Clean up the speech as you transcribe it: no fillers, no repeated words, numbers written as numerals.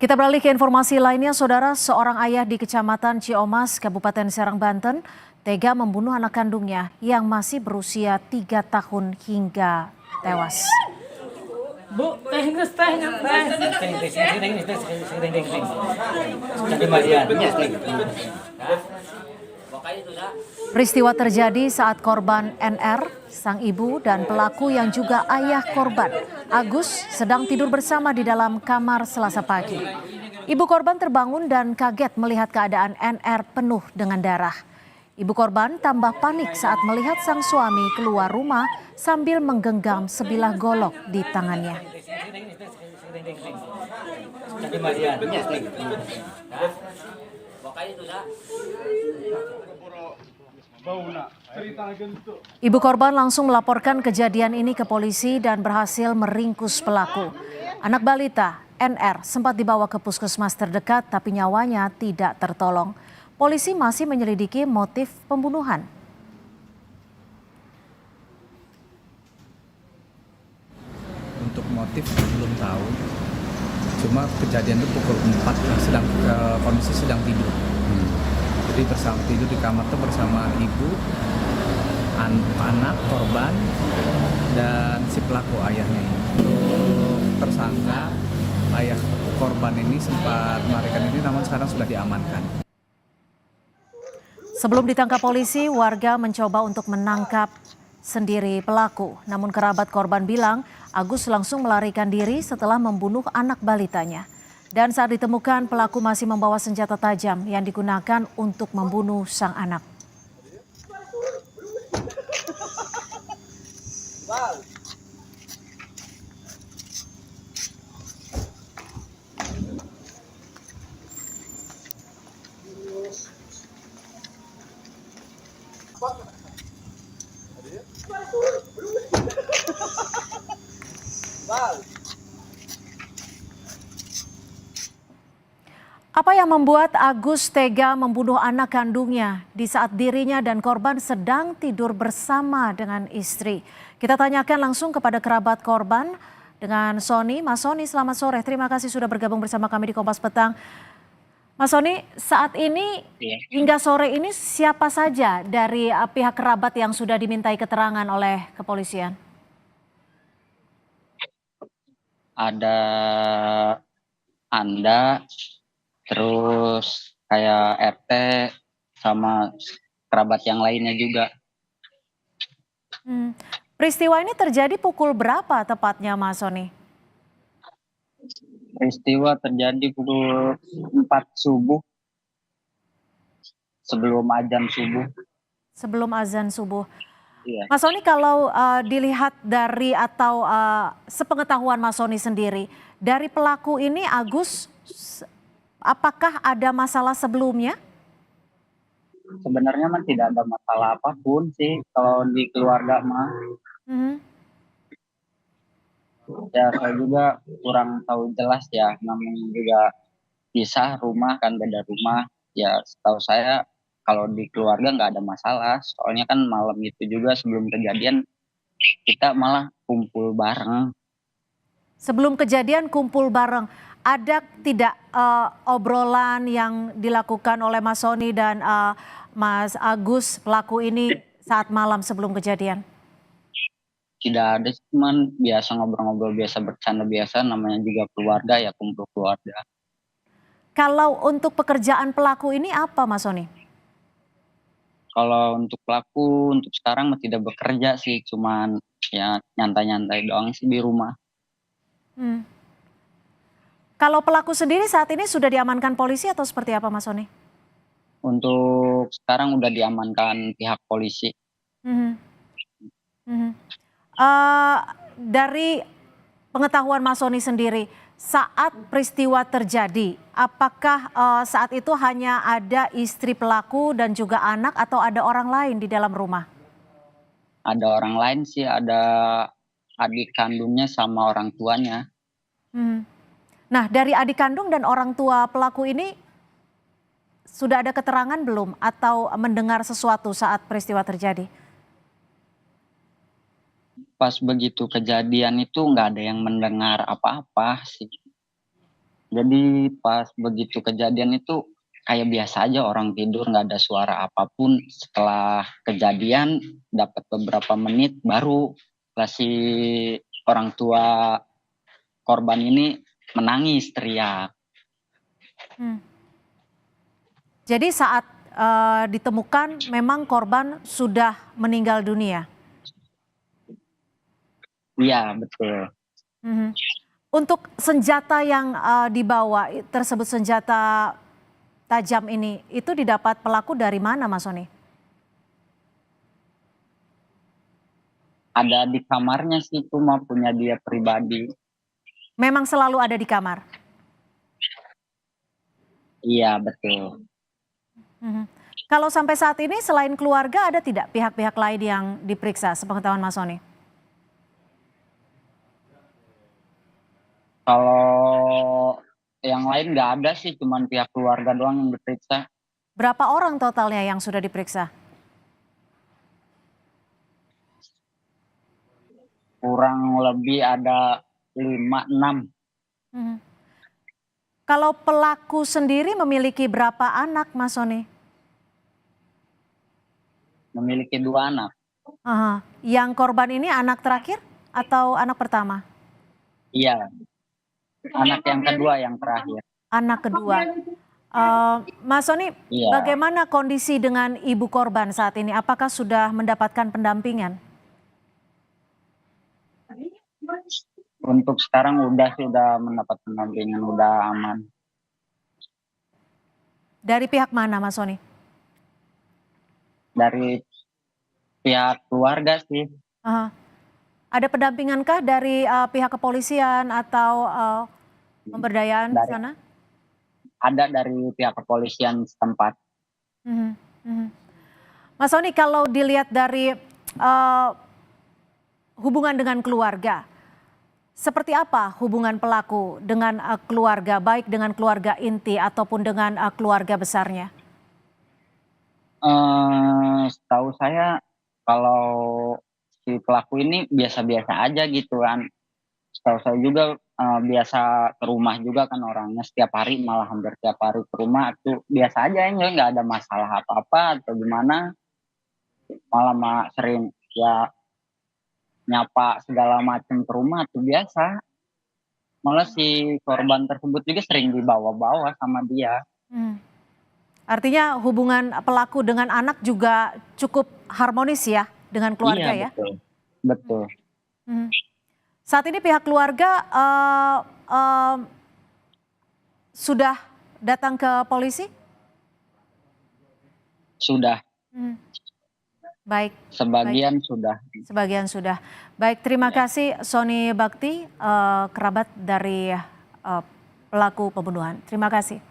Kita beralih ke informasi lainnya, Saudara. Seorang ayah di Kecamatan Ciomas, Kabupaten Serang, Banten, tega membunuh anak kandungnya yang masih berusia 3 tahun hingga tewas. Bu, teknis. Peristiwa terjadi saat korban NR, sang ibu dan pelaku yang juga ayah korban, Agus, sedang tidur bersama di dalam kamar Selasa pagi. Ibu korban terbangun dan kaget melihat keadaan NR penuh dengan darah. Ibu korban tambah panik saat melihat sang suami keluar rumah sambil menggenggam sebilah golok di tangannya. Ibu korban langsung melaporkan kejadian ini ke polisi dan berhasil meringkus pelaku. Anak balita NR sempat dibawa ke puskesmas terdekat tapi nyawanya tidak tertolong. Polisi masih menyelidiki motif pembunuhan. Untuk motif belum tahu, cuma kejadian itu pukul 4 kondisi sedang tidur. Jadi tidur di kamar itu bersama ibu, anak korban, dan si pelaku ayahnya ini. Untuk tersangka ayah korban ini sempat melarikan diri, namun sekarang sudah diamankan. Sebelum ditangkap polisi, warga mencoba untuk menangkap sendiri pelaku. Namun kerabat korban bilang Agus langsung melarikan diri setelah membunuh anak balitanya. Dan saat ditemukan, pelaku masih membawa senjata tajam yang digunakan untuk membunuh sang anak. Apa yang membuat Agus tega membunuh anak kandungnya di saat dirinya dan korban sedang tidur bersama dengan istri? Kita tanyakan langsung kepada kerabat korban dengan Sony. Mas Sony, selamat sore. Terima kasih sudah bergabung bersama kami di Kompas Petang. Mas Sony, saat ini hingga sore ini siapa saja dari pihak kerabat yang sudah dimintai keterangan oleh kepolisian? Ada Anda, terus kayak RT sama kerabat yang lainnya juga. Peristiwa ini terjadi pukul berapa tepatnya, Mas Sony? Peristiwa terjadi pukul 4 subuh, sebelum azan subuh. Sebelum azan subuh. Iya. Mas Sony, kalau dilihat dari atau sepengetahuan Mas Sony sendiri, dari pelaku ini Agus, apakah ada masalah sebelumnya? Sebenarnya mah tidak ada masalah apapun sih kalau di keluarga mah. Ya saya juga kurang tahu jelas ya, namanya juga pisah rumah kan, beda rumah. Ya setahu saya kalau di keluarga nggak ada masalah, soalnya kan malam itu juga sebelum kejadian kita malah kumpul bareng. Sebelum kejadian kumpul bareng, ada tidak obrolan yang dilakukan oleh Mas Sony dan Mas Agus pelaku ini saat malam sebelum kejadian? Tidak ada, cuman biasa ngobrol-ngobrol biasa, bercanda biasa, namanya juga keluarga ya, kumpul keluarga. Kalau untuk pekerjaan pelaku ini apa, Mas Sony? Kalau untuk pelaku untuk sekarang mah tidak bekerja sih, cuman ya nyantai-nyantai doang sih di rumah. Kalau pelaku sendiri saat ini sudah diamankan polisi atau seperti apa, Mas Sony? Untuk sekarang udah diamankan pihak polisi. Dari pengetahuan Mas Sony sendiri, saat peristiwa terjadi, apakah saat itu hanya ada istri pelaku dan juga anak atau ada orang lain di dalam rumah? Ada orang lain sih, ada adik kandungnya sama orang tuanya. Nah, dari adik kandung dan orang tua pelaku ini sudah ada keterangan belum atau mendengar sesuatu saat peristiwa terjadi? Pas begitu kejadian itu nggak ada yang mendengar apa-apa sih. Jadi pas begitu kejadian itu kayak biasa aja orang tidur, nggak ada suara apapun. Setelah kejadian dapat beberapa menit baru si orang tua korban ini menangis teriak. Hmm. Jadi saat ditemukan memang korban sudah meninggal dunia. Iya betul. Mhm. Untuk senjata yang dibawa tersebut senjata tajam ini itu didapat pelaku dari mana, Mas Soni? Ada di kamarnya sih, cuma punya dia pribadi. Memang selalu ada di kamar. Iya betul. Mhm. Kalau sampai saat ini selain keluarga ada tidak pihak-pihak lain yang diperiksa sepengetahuan Mas Soni? Kalau yang lain nggak ada sih, cuman pihak keluarga doang yang diperiksa. Berapa orang totalnya yang sudah diperiksa? Kurang lebih ada 5-6. Mhm. Kalau pelaku sendiri memiliki berapa anak, Mas Soni? Memiliki 2 anak. Aha. Yang korban ini anak terakhir atau anak pertama? Iya, anak yang kedua yang terakhir. Anak kedua. Mas Soni, Iya. bagaimana kondisi dengan ibu korban saat ini? Apakah sudah mendapatkan pendampingan? Untuk sekarang sudah mendapat pendampingan, udah aman. Dari pihak mana, Mas Soni? Dari pihak keluarga sih. Aha. Ada pendampingankah dari pihak kepolisian atau pemberdayaan di Dari, sana? ada dari pihak kepolisian setempat. Mhm, mhm. Mas Soni, kalau dilihat dari hubungan dengan keluarga, seperti apa hubungan pelaku dengan keluarga, baik dengan keluarga inti ataupun dengan keluarga besarnya? Setahu saya kalau si pelaku ini biasa-biasa aja gitu kan. Setahu saya juga biasa ke rumah juga kan orangnya setiap hari, malah hampir tiap hari ke rumah tuh biasa aja, nggak ada masalah apa-apa atau gimana. Malah sering ya nyapa segala macam ke rumah tuh biasa. Malah si korban tersebut juga sering dibawa-bawa sama dia. Hmm. Artinya hubungan pelaku dengan anak juga cukup harmonis ya dengan Iya keluarga ya? betul, betul. Mhm. Saat ini pihak keluarga sudah datang ke polisi? Sudah, Mhm. Baik, baik. sebagian sudah. Sebagian sudah. Baik, terima kasih Soni Bakti, kerabat dari pelaku pembunuhan. Terima kasih.